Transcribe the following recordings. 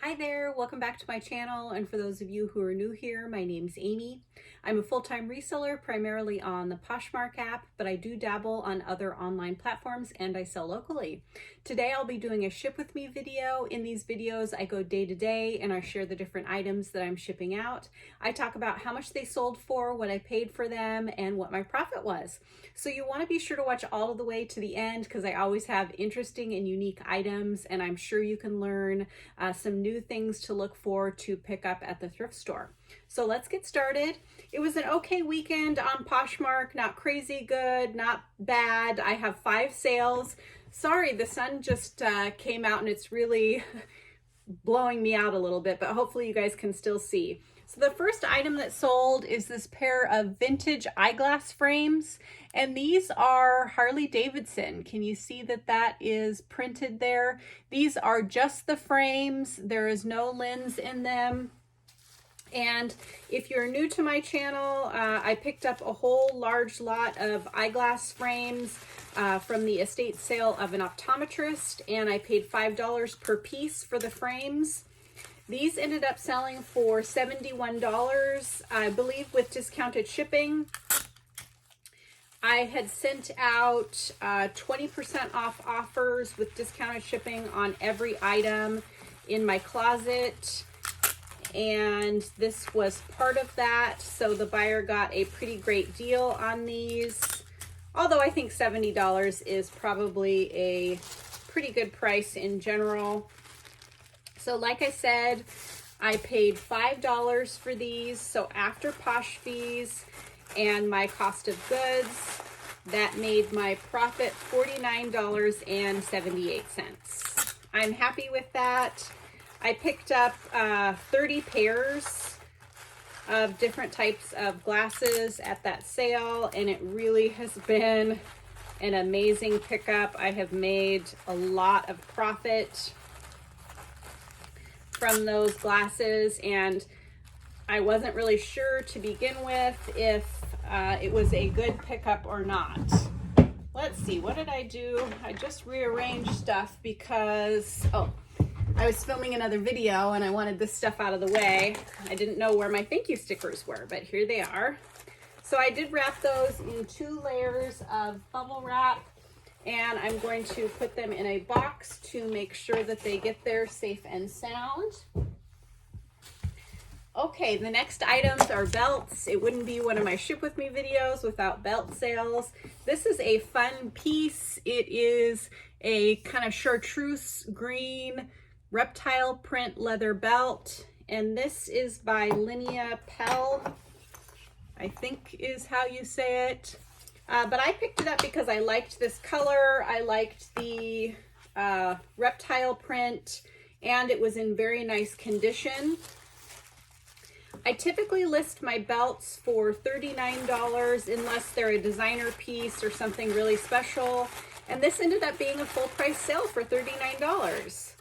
Hi there, welcome back to my channel, and for those of you who are new here, my name's Amy. I'm a full-time reseller primarily on the Poshmark app, but I do dabble on other online platforms and I sell locally. Today I'll be doing a ship with me video. In these videos I go day to day and I share the different items that I'm shipping out. I talk about how much they sold for, what I paid for them, and what my profit was. So you want to be sure to watch all of the way to the end because I always have interesting and unique items, and I'm sure you can learn some new things to look for to pick up at the thrift store. So let's get started. It was an okay weekend on Poshmark, not crazy good, not bad. I have 5 sales. Sorry, the sun just came out and it's really blowing me out a little bit, but hopefully you guys can still see. So the first item that sold is this pair of vintage eyeglass frames, and these are Harley Davidson. Can you see that that is printed there? These are just the frames. There is no lens in them. And if you're new to my channel, I picked up a whole large lot of eyeglass frames from the estate sale of an optometrist, and I paid $5 per piece for the frames. These ended up selling for $71, I believe, with discounted shipping. I had sent out 20% off offers with discounted shipping on every item in my closet, and this was part of that. So the buyer got a pretty great deal on these, although I think $70 is probably a pretty good price in general. So like I said, I paid $5 for these. So after posh fees and my cost of goods, that made my profit $49.78. I'm happy with that. I picked up 30 pairs of different types of glasses at that sale, and it really has been an amazing pickup. I have made a lot of profit from those glasses, and I wasn't really sure to begin with if it was a good pickup or not. Let's see, what did I do? I just rearranged stuff because, I was filming another video and I wanted this stuff out of the way. I didn't know where my thank you stickers were, but here they are. So I did wrap those in 2 layers of bubble wrap, and I'm going to put them in a box to make sure that they get there safe and sound. Okay, the next items are belts. It wouldn't be one of my ship with me videos without belt sales. This is a fun piece. It is a kind of chartreuse green reptile print leather belt, and this is by Linnea Pell, I think is how you say it. But I picked it up because I liked this color, I liked the reptile print, and it was in very nice condition. I typically list my belts for $39 unless they're a designer piece or something really special, and this ended up being a full price sale for $39.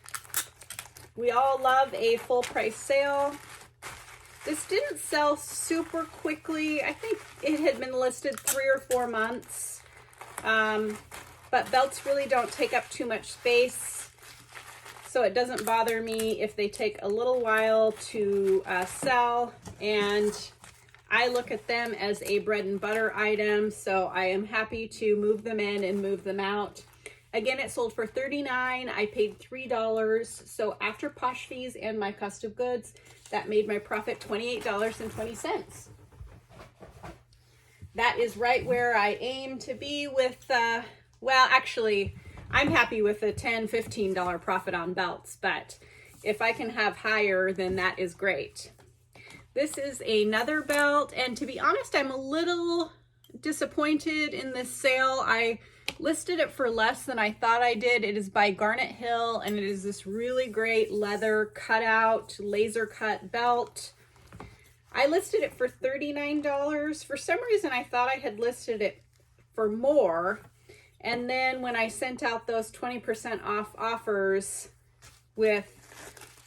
We all love a full price sale. This didn't sell super quickly. I think it had been listed 3 or 4 months. But belts really don't take up too much space, so it doesn't bother me if they take a little while to sell. And I look at them as a bread and butter item, so I am happy to move them in and move them out. Again, it sold for $39. I paid $3. So after posh fees and my cost of goods, that made my profit $28.20. That is right where I aim to be with, well, actually, I'm happy with a $10, $15 profit on belts, but if I can have higher, then that is great. This is another belt, and to be honest, I'm a little disappointed in this sale. I listed it for less than I thought I did. It is by Garnet Hill, and it is this really great leather cutout, laser cut belt. I listed it for $39. For some reason, I thought I had listed it for more. And then when I sent out those 20% off offers with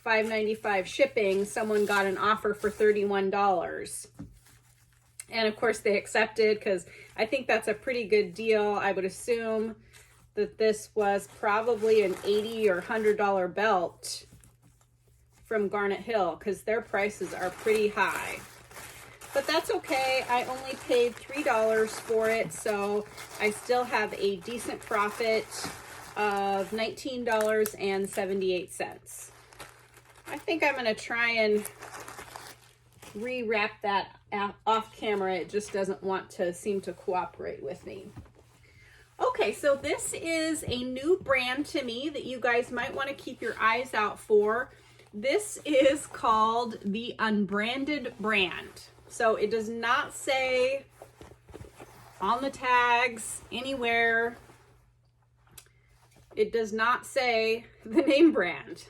$5.95 shipping, someone got an offer for $31. And of course they accepted because I think that's a pretty good deal. I would assume that this was probably an $80 or $100 belt from Garnet Hill because their prices are pretty high. But that's okay. I only paid $3 for it, so I still have a decent profit of $19.78. I think I'm going to try and rewrap that off camera. It just doesn't want to seem to cooperate with me. Okay, so this is a new brand to me that you guys might want to keep your eyes out for. This is called the Unbranded Brand. So it does not say on the tags anywhere, it does not say the name brand.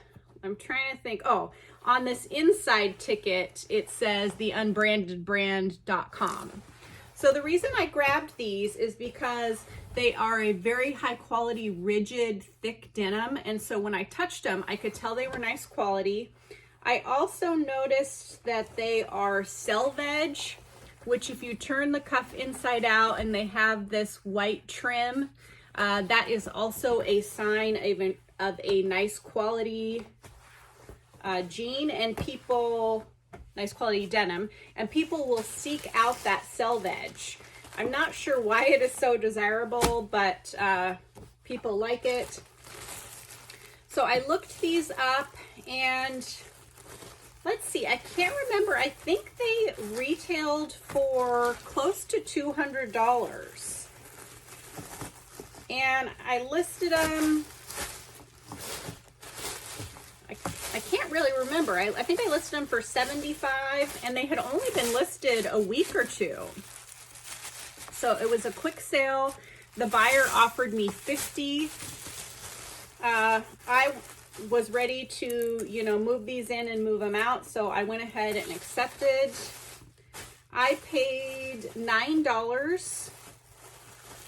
I'm trying to think. Oh, on this inside ticket, it says the unbrandedbrand.com. So the reason I grabbed these is because they are a very high quality, rigid, thick denim. And so when I touched them, I could tell they were nice quality. I also noticed that they are selvage, which if you turn the cuff inside out and they have this white trim, that is also a sign of a nice quality jean, and nice quality denim, and people will seek out that selvage. I'm not sure why it is so desirable, but people like it. So I looked these up, and let's see, I can't remember. I think they retailed for close to $200. And I listed them, I can't really remember. I think I listed them for $75, and they had only been listed a week or two. So it was a quick sale. The buyer offered me $50. I was ready to, move these in and move them out. So I went ahead and accepted. I paid $9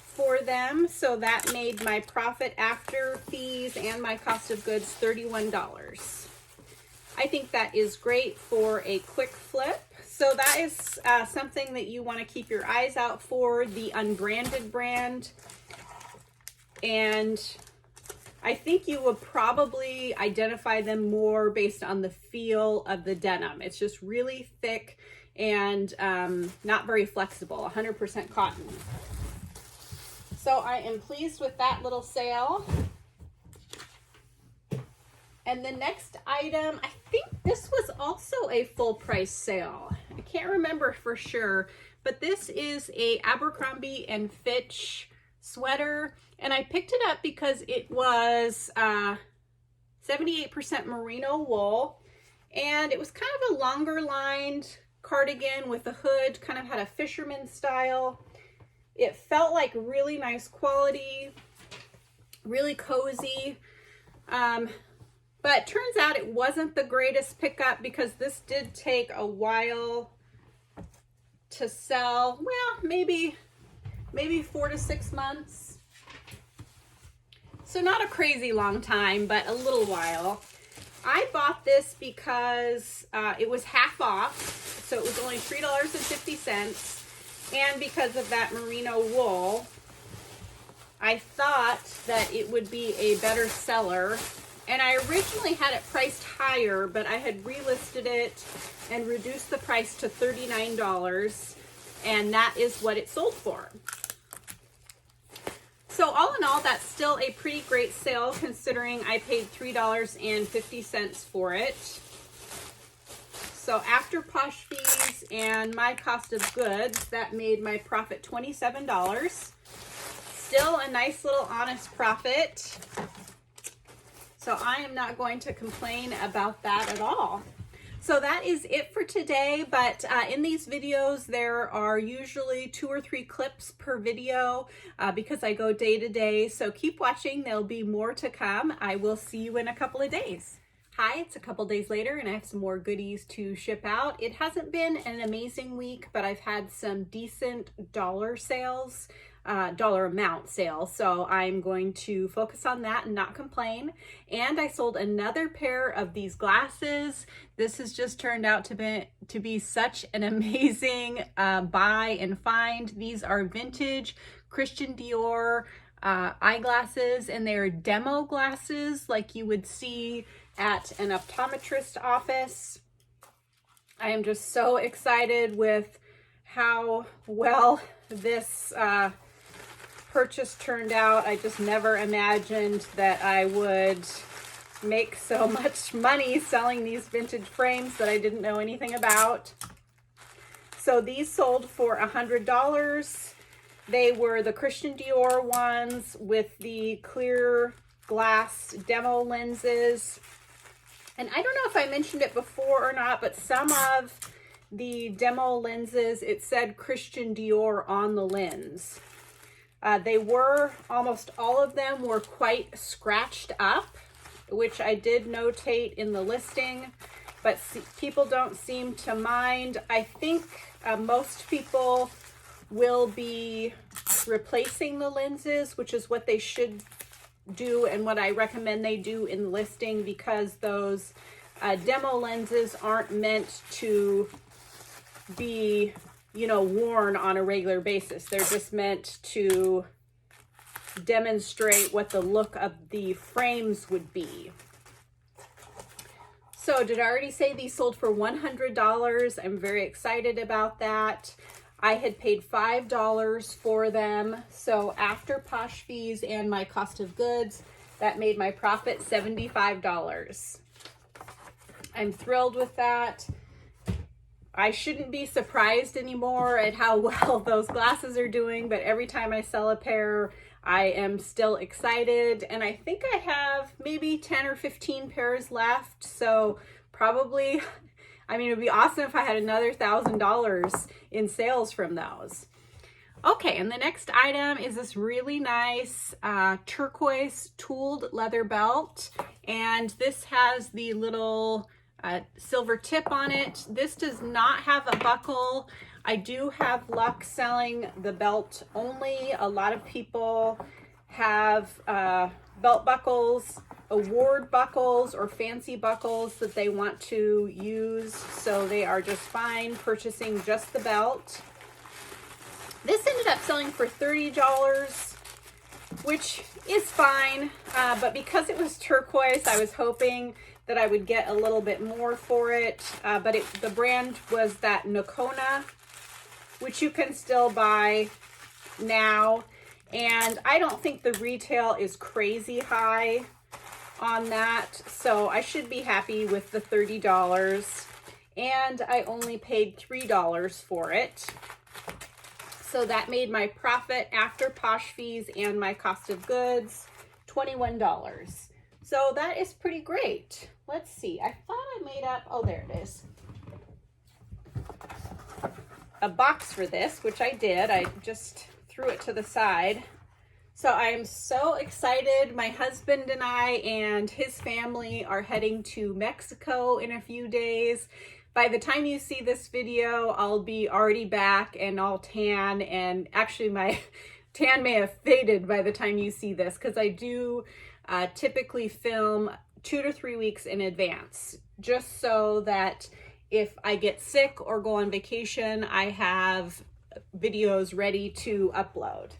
for them. So that made my profit after fees and my cost of goods $31. I think that is great for a quick flip. So that is something that you want to keep your eyes out for, the Unbranded Brand. And I think you would probably identify them more based on the feel of the denim. It's just really thick and not very flexible, 100% cotton. So I am pleased with that little sale. And the next item, I think this was also a full price sale. I can't remember for sure, but this is a Abercrombie and Fitch sweater. And I picked it up because it was 78% merino wool. And it was kind of a longer lined cardigan with a hood, kind of had a fisherman style. It felt like really nice quality, really cozy. But turns out it wasn't the greatest pickup because this did take a while to sell. Well, maybe 4 to 6 months. So not a crazy long time, but a little while. I bought this because it was half off, so it was only $3.50. And because of that merino wool, I thought that it would be a better seller. And I originally had it priced higher, but I had relisted it and reduced the price to $39, and that is what it sold for. So all in all, that's still a pretty great sale considering I paid $3.50 for it. So after Posh fees and my cost of goods, that made my profit $27. Still a nice little honest profit. So I am not going to complain about that at all. So that is it for today, but in these videos there are usually 2 or 3 clips per video because I go day to day. So keep watching, there'll be more to come. I will see you in a couple of days. Hi, it's a couple days later and I have some more goodies to ship out. It hasn't been an amazing week, but I've had some decent dollar sales, dollar amount sales. So I'm going to focus on that and not complain. And I sold another pair of these glasses. This has just turned out to be such an amazing buy and find. These are vintage Christian Dior eyeglasses, and they're demo glasses like you would see at an optometrist office. I am just so excited with how well this purchase turned out. I just never imagined that I would make so much money selling these vintage frames that I didn't know anything about. So these sold for $100. They were the Christian Dior ones with the clear glass demo lenses. And I don't know if I mentioned it before or not, but some of the demo lenses, it said Christian Dior on the lens. Almost all of them were quite scratched up, which I did notate in the listing, but people don't seem to mind. I think most people will be replacing the lenses, which is what they should do and what I recommend they do in the listing, because those demo lenses aren't meant to be, you know, worn on a regular basis. They're just meant to demonstrate what the look of the frames would be. So did I already say these sold for $100? I'm very excited about that. I had paid $5 for them. So after posh fees and my cost of goods, that made my profit $75. I'm thrilled with that. I shouldn't be surprised anymore at how well those glasses are doing, but every time I sell a pair, I am still excited. And I think I have maybe 10 or 15 pairs left. So probably, I mean, it would be awesome if I had another $1,000 in sales from those. Okay, and the next item is this really nice turquoise tooled leather belt. And this has the little silver tip on it. This does not have a buckle. I do have luck selling the belt only. A lot of people have belt buckles, award buckles, or fancy buckles that they want to use, so they are just fine purchasing just the belt. This ended up selling for $30, which is fine, but because it was turquoise, I was hoping that I would get a little bit more for it, but the brand was that Nocona, which you can still buy now, and I don't think the retail is crazy high on that, so I should be happy with the $30, and I only paid $3 for it. So that made my profit after posh fees and my cost of goods $21. So that is pretty great. Let's see, I thought I made up, oh, there it is, a box for this, which I did. I just threw it to the side. So I am so excited. My husband and I and his family are heading to Mexico in a few days. By the time you see this video, I'll be already back and all tan, and actually my tan may have faded by the time you see this, because I do typically film 2 to 3 weeks in advance, just so that if I get sick or go on vacation, I have videos ready to upload.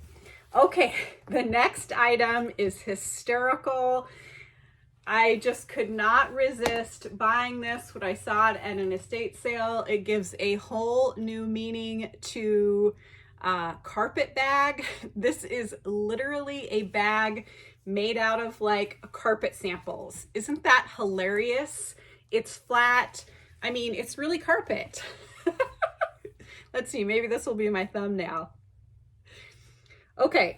Okay, the next item is hysterical. I just could not resist buying this when I saw it at an estate sale. It gives a whole new meaning to carpet bag. This is literally a bag made out of like carpet samples. Isn't that hilarious? It's flat. I mean, it's really carpet. Let's see, maybe this will be my thumbnail. Okay,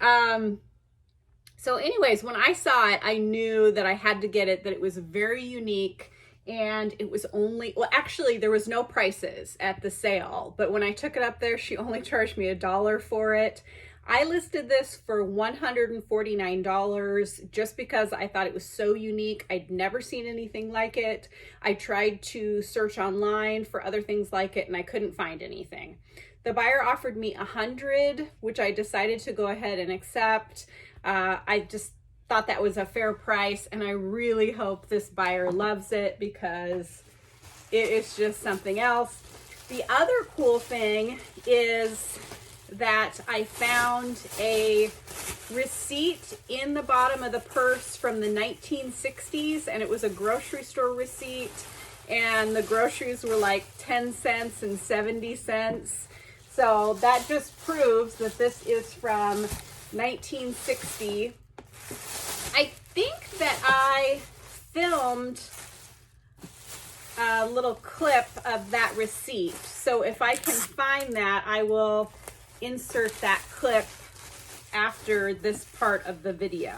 so anyways, when I saw it, I knew that I had to get it, that it was very unique, and it was only, well, actually, there was no prices at the sale, but when I took it up there, she only charged me $1 for it. I listed this for $149 just because I thought it was so unique. I'd never seen anything like it. I tried to search online for other things like it, and I couldn't find anything. The buyer offered me $100, which I decided to go ahead and accept. I just thought that was a fair price, and I really hope this buyer loves it because it is just something else. The other cool thing is that I found a receipt in the bottom of the purse from the 1960s, and it was a grocery store receipt, and the groceries were like 10 cents and 70 cents. So that just proves that this is from 1960. I think that I filmed a little clip of that receipt. So if I can find that, I will insert that clip after this part of the video.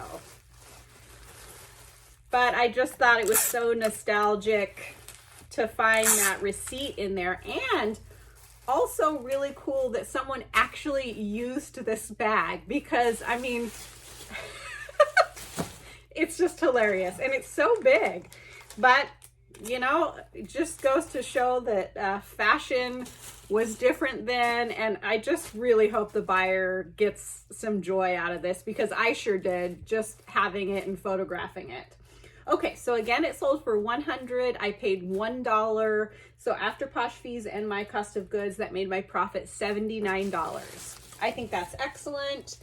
But I just thought it was so nostalgic to find that receipt in there, and also really cool that someone actually used this bag, because I mean it's just hilarious, and it's so big. But you know, it just goes to show that fashion was different then, and I just really hope the buyer gets some joy out of this, because I sure did, just having it and photographing it. Okay, so again, it sold for $100. I paid $1. So after posh fees and my cost of goods, that made my profit $79. I think that's excellent.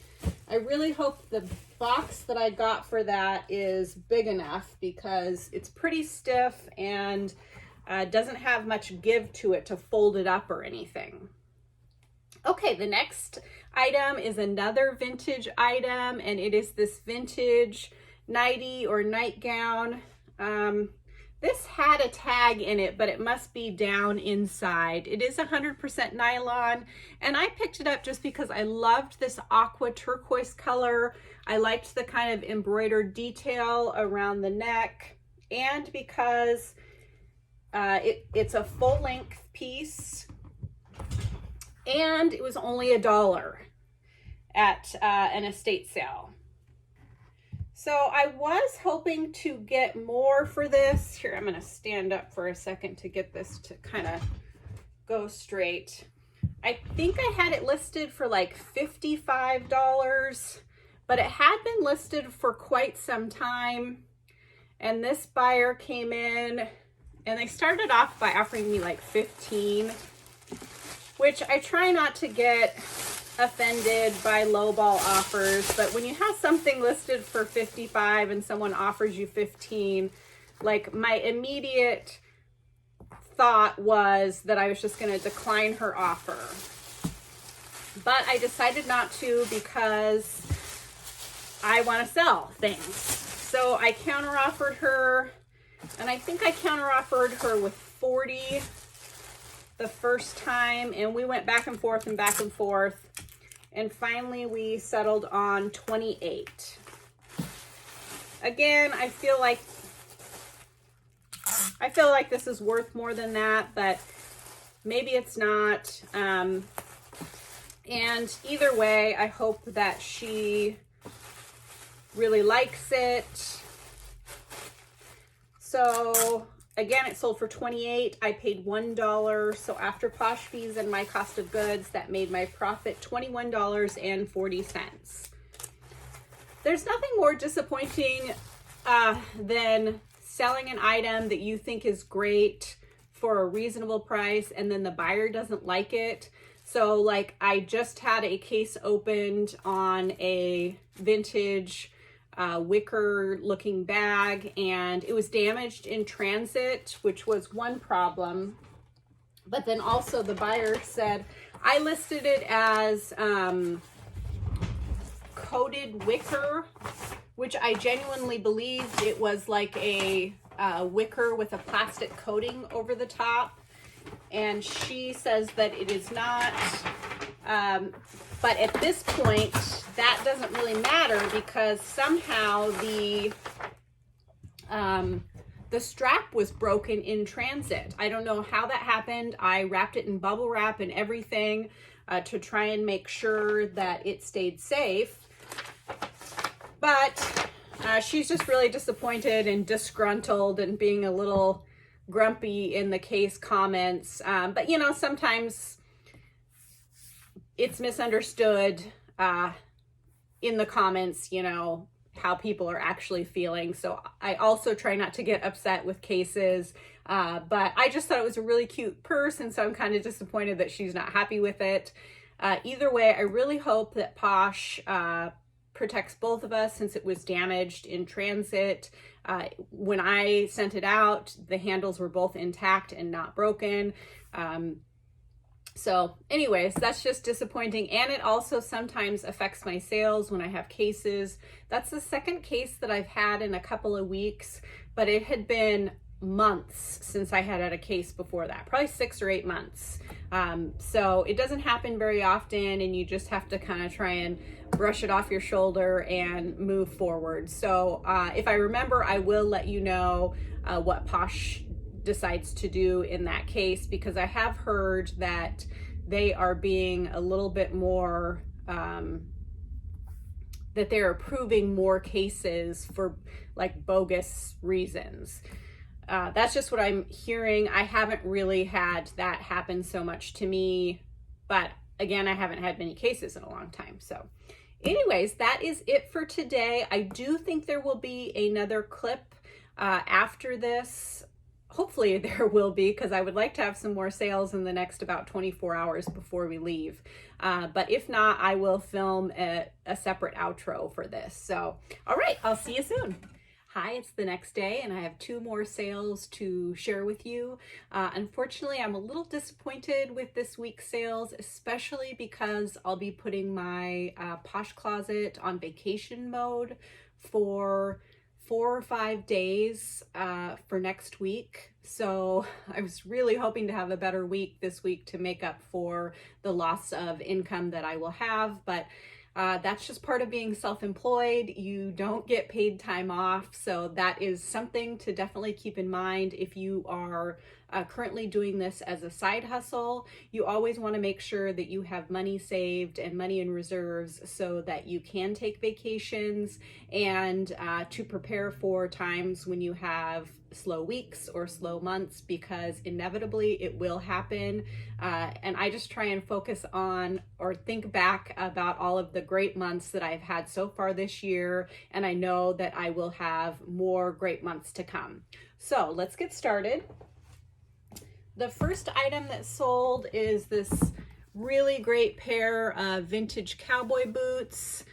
I really hope the box that I got for that is big enough, because it's pretty stiff and doesn't have much give to it to fold it up or anything. Okay, the next item is another vintage item, and it is this vintage nightie or nightgown. This had a tag in it, but it must be down inside. It is 100% nylon, and I picked it up just because I loved this aqua turquoise color. I liked the kind of embroidered detail around the neck, and because it's a full-length piece, and it was only $1 at an estate sale. So I was hoping to get more for this. Here, I'm gonna stand up for a second to get this to kind of go straight. I think I had it listed for like $55, but it had been listed for quite some time. And this buyer came in, and they started off by offering me like 15, which I try not to get offended by lowball offers, but when you have something listed for 55 and someone offers you 15, like, my immediate thought was that I was just going to decline her offer. But I decided not to, because I want to sell things. So I counteroffered her, and I think I counteroffered her with 40 the first time, and we went back and forth and back and forth. And finally we settled on 28. Again, I feel like this is worth more than that, but maybe it's not. And either way, I hope that she really likes it. So again, it sold for $28. I paid $1. So after posh fees and my cost of goods, that made my profit $21.40. There's nothing more disappointing than selling an item that you think is great for a reasonable price, and then the buyer doesn't like it. So like, I just had a case opened on a vintage wicker looking bag, and it was damaged in transit, which was one problem. But then also the buyer said, I listed it as coated wicker, which I genuinely believed it was like a wicker with a plastic coating over the top. And she says that it is not. But at this point, that doesn't really matter, because somehow the strap was broken in transit. I don't know how that happened. I wrapped it in bubble wrap and everything to try and make sure that it stayed safe. But she's just really disappointed and disgruntled and being a little grumpy in the case comments. But you know, sometimes it's misunderstood in the comments, you know, how people are actually feeling. So I also try not to get upset with cases, but I just thought it was a really cute purse, and so I'm kind of disappointed that she's not happy with it. Either way, I really hope that Posh protects both of us, since it was damaged in transit. When I sent it out, the handles were both intact and not broken. So anyways, that's just disappointing. And it also sometimes affects my sales when I have cases. That's the second case that I've had in a couple of weeks, but it had been months since I had a case before that, probably 6 or 8 months. So it doesn't happen very often, and you just have to kind of try and brush it off your shoulder and move forward. So if I remember, I will let you know what Posh decides to do in that case, because I have heard that they are being a little bit more that they're approving more cases for like bogus reasons. That's just what I'm hearing. I haven't really had that happen so much to me, but again, I haven't had many cases in a long time. So anyways, that is it for today. I do think there will be another clip after this. Hopefully there will be, because I would like to have some more sales in the next about 24 hours before we leave. But if not, I will film a separate outro for this. So, all right, I'll see you soon. Hi, it's the next day, and I have 2 more sales to share with you. Unfortunately, I'm a little disappointed with this week's sales, especially because I'll be putting my Posh closet on vacation mode for 4 or 5 days for next week. So I was really hoping to have a better week this week to make up for the loss of income that I will have, but that's just part of being self-employed. You don't get paid time off, so that is something to definitely keep in mind if you are currently doing this as a side hustle. You always want to make sure that you have money saved and money in reserves so that you can take vacations and to prepare for times when you have slow weeks or slow months, because inevitably it will happen. And I just try and focus on or think back about all of the great months that I've had so far this year, and I know that I will have more great months to come. So let's get started. The first item that sold is this really great pair of vintage cowboy boots.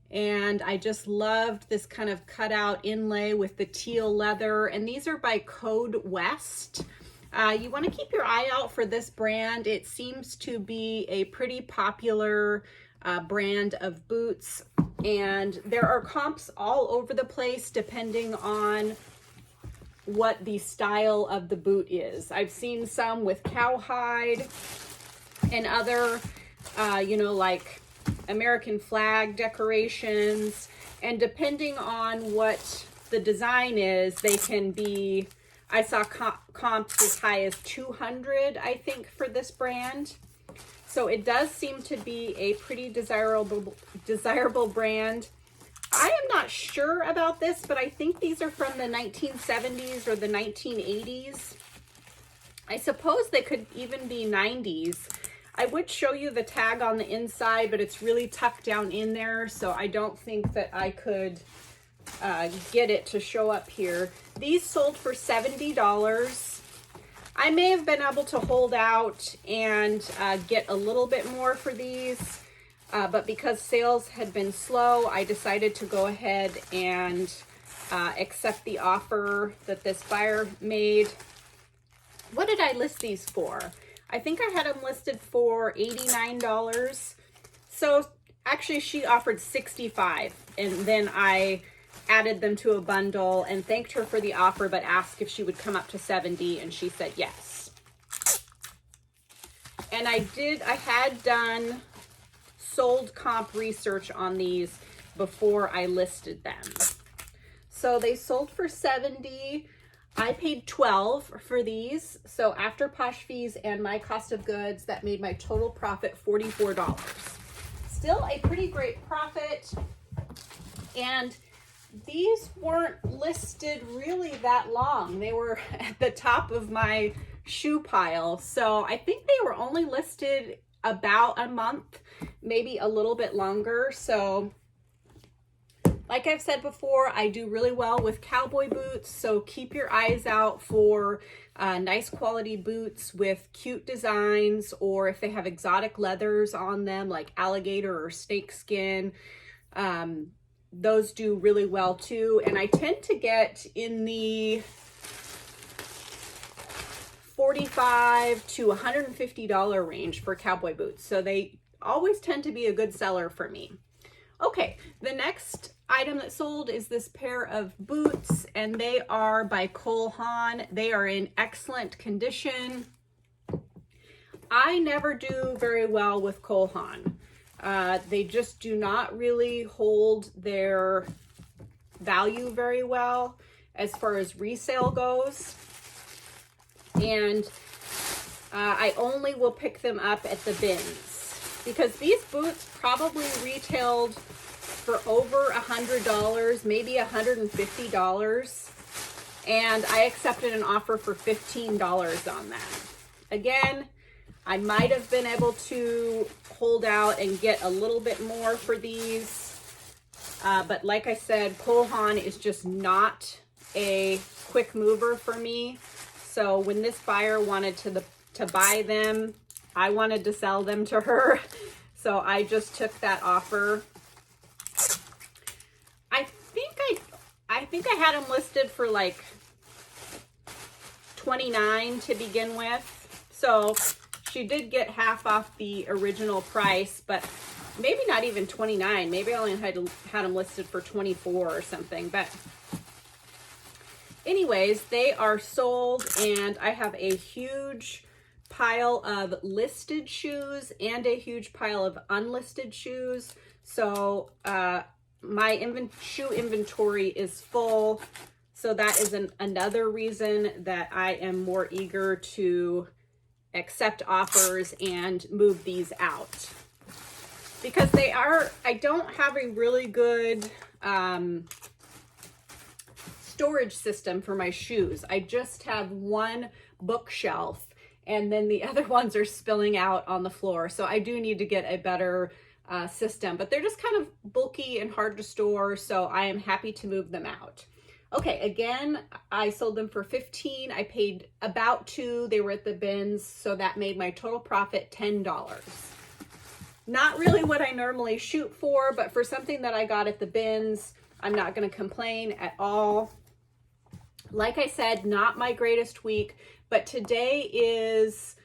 And I just loved this kind of cutout inlay with the teal leather. And these are by Code West. You want to keep your eye out for this brand. It seems to be a pretty popular brand of boots. And there are comps all over the place depending on what the style of the boot is. I've seen some with cowhide and other, like American flag decorations, and depending on what the design is, they can be, I saw comps as high as 200, I think, for this brand. So it does seem to be a pretty desirable brand. I am not sure about this, but I think these are from the 1970s or the 1980s. I suppose they could even be 90s. I would show you the tag on the inside, but it's really tucked down in there, so I don't think that I could get it to show up here. These sold for $70. I may have been able to hold out and get a little bit more for these. But because sales had been slow, I decided to go ahead and accept the offer that this buyer made. What did I list these for? I think I had them listed for $89. So actually she offered $65, and then I added them to a bundle and thanked her for the offer, but asked if she would come up to $70, and she said yes. And I had done sold comp research on these before I listed them. So they sold for $70. I paid $12 for these. So after Posh fees and my cost of goods, that made my total profit $44. Still a pretty great profit. And these weren't listed really that long. They were at the top of my shoe pile. So I think they were only listed about a month, maybe a little bit longer. So Like I've said before, I do really well with cowboy boots, so keep your eyes out for nice quality boots with cute designs, or if they have exotic leathers on them like alligator or snake skin. Those do really well too, and I tend to get in the $45 to $150 range for cowboy boots, so they always tend to be a good seller for me. Okay, the next item that sold is this pair of boots, and they are by Cole Haan. They are in excellent condition. I never do very well with Cole Haan. They just do not really hold their value very well as far as resale goes. And I only will pick them up at the bins, because these boots probably retailed for over $100, maybe $150. And I accepted an offer for $15 on that. Again, I might have been able to hold out and get a little bit more for these. But like I said, Cole Haan is just not a quick mover for me. So when this buyer wanted to buy them, I wanted to sell them to her. So I just took that offer. I think I had them listed for like $29 to begin with. So she did get half off the original price, but maybe not even $29. Maybe I only had them listed for $24 or something. But anyways, they are sold, and I have a huge pile of listed shoes and a huge pile of unlisted shoes. So my shoe inventory is full. So that is another reason that I am more eager to accept offers and move these out, because I don't have a really good storage system for my shoes. I just have one bookshelf, and then the other ones are spilling out on the floor. So I do need to get a better system, but they're just kind of bulky and hard to store. So I am happy to move them out. Okay, again, I sold them for $15. I paid about $2. They were at the bins, so that made my total profit $10. Not really what I normally shoot for, but for something that I got at the bins, I'm not going to complain at all. Like I said, not my greatest week, but today is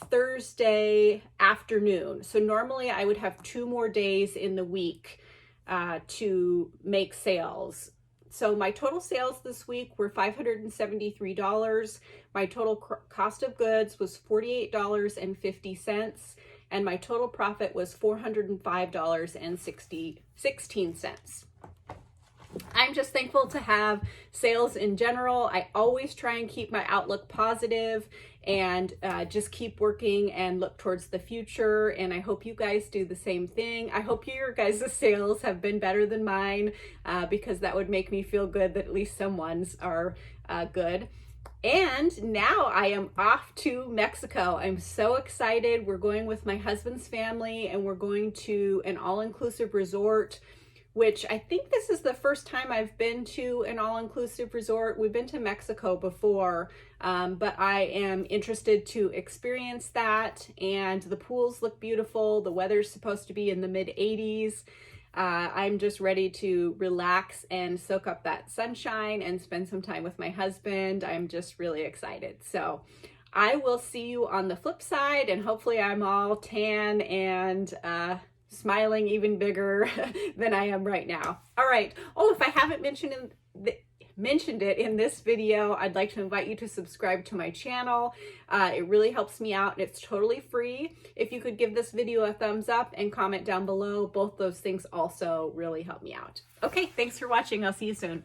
Thursday afternoon. So normally I would have 2 more days in the week to make sales. So my total sales this week were $573. My total cost of goods was $48.50, and my total profit was $405.16. I'm just thankful to have sales in general. I always try and keep my outlook positive and just keep working and look towards the future. And I hope you guys do the same thing. I hope your guys' sales have been better than mine, because that would make me feel good that at least someone's are good. And now I am off to Mexico. I'm so excited. We're going with my husband's family, and we're going to an all-inclusive resort, which I think this is the first time I've been to an all-inclusive resort. We've been to Mexico before, but I am interested to experience that. And the pools look beautiful. The weather's supposed to be in the mid-80s. I'm just ready to relax and soak up that sunshine and spend some time with my husband. I'm just really excited. So I will see you on the flip side, and hopefully I'm all tan and smiling even bigger than I am right now. All right. Oh, if I haven't mentioned it in this video, I'd like to invite you to subscribe to my channel. It really helps me out, and it's totally free. If you could give this video a thumbs up and comment down below, both those things also really help me out. Okay, thanks for watching. I'll see you soon.